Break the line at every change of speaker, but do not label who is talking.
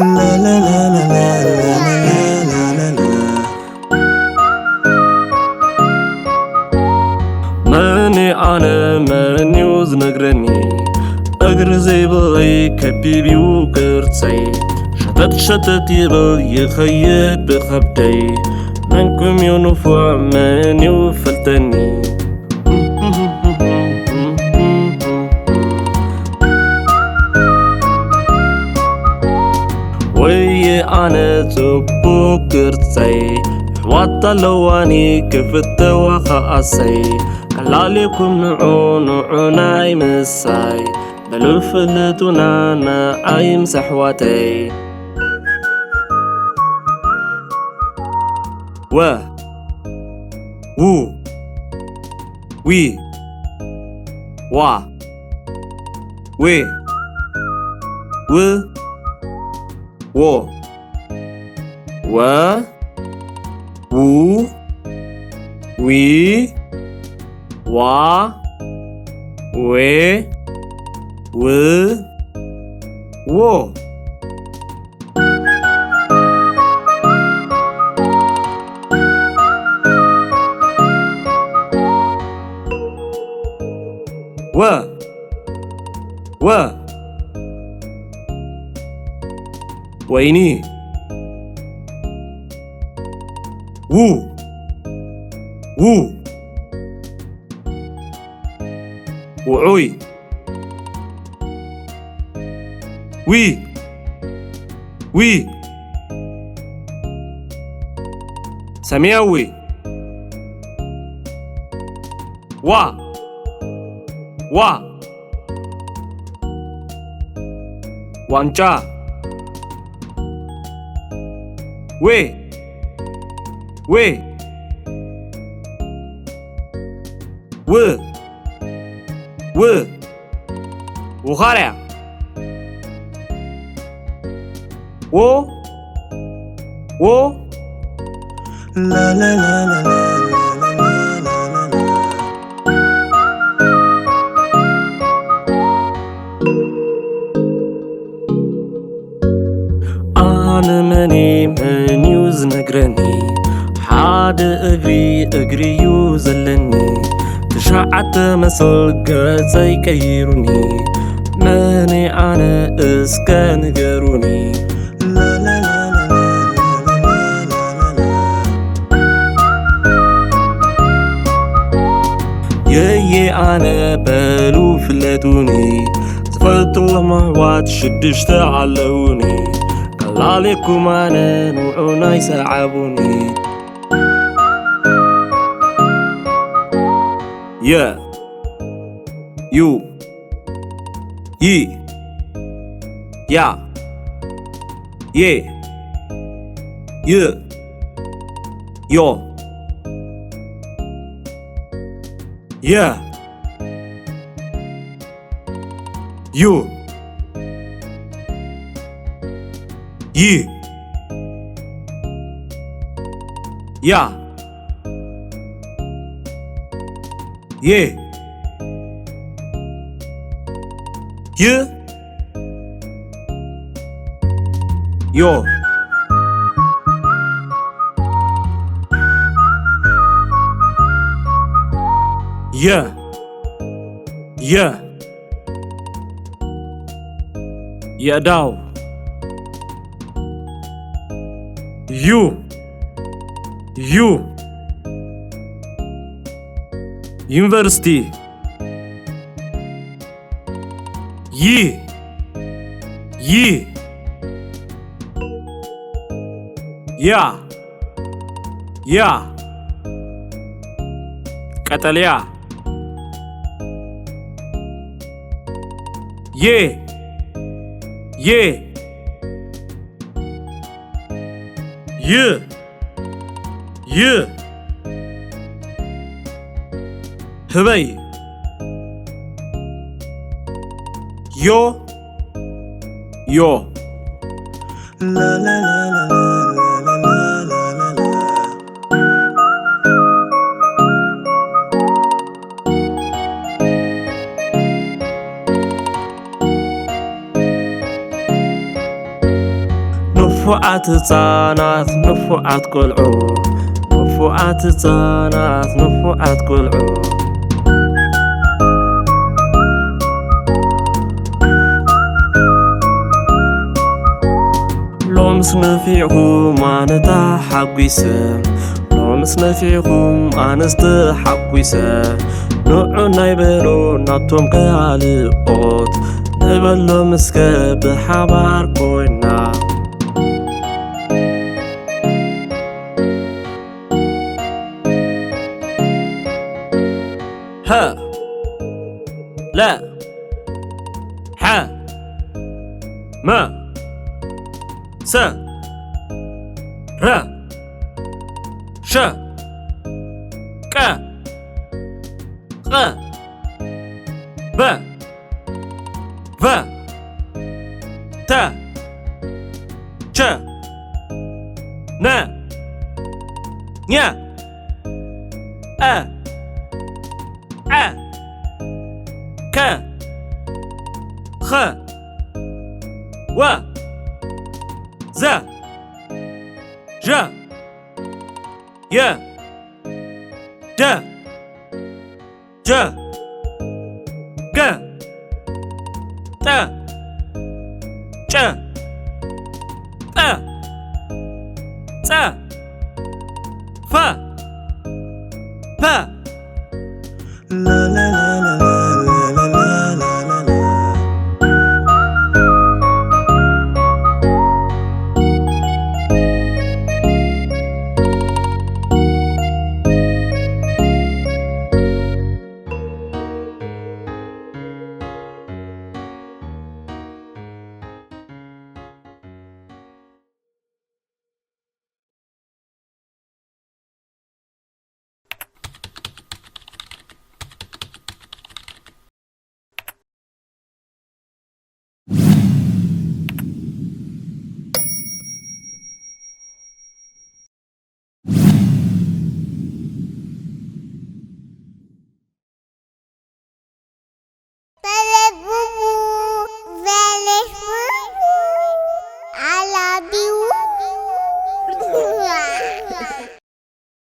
La la la la la la la la la.
ماني أنا ماني وزنقرني أقر زي بغي كبيبي وكرتسي شتت يبغ يخيب بخبتي منكم ينفع ماني وفلتني وي أنا تبو كرتسي حوات لواني كفت وخاصي كلاليكم نعوناي مساي بلو فلتنا نعيم سحواتي و وي وا وي و و وي وا وي و ويني وعوي وي سمياوي وا وانجا وي وخارع و
La la la la la la la la.
أنا ماني وزنقرني حاد أجري يوزلني تشعت مسل قرزي كيروني ماني أنا إسكان قروني
La la la la la la la la.
يي أنا بلو فلتوني زفلت الله معوات شدش تعلوني كلاليكم أنا نوعونا يسعبوني يا يو يي يا يه يه يو يا يو يي يا يه يه يو يا يا داو يو يونيفرسيتي يي يا قتليا يه هبي يو
La la la la la la la la.
ንፉዓት ህፃናት ንፉዓት ቆልዑ ንፉዓት ህፃናት ንፉዓት ቆልዑ ሎሚ ስነፊዕኹም ኣነ ተሓጒሰ ሎሚ ስነፊዕኹም ኣነ ዝተሓጒሰ ንዑ ናይ በሎ ናብቶም ካልኦት ንበሎም እስከ ብሓባር ኮይና ሀ ለ ሐ መ ሰ ረ ሸ ቀ ቐ በ ቨ ተ ቸ ነ ኘ አ ዐ ከ ኸ ወ ዘ ዠ የ ደ ጀ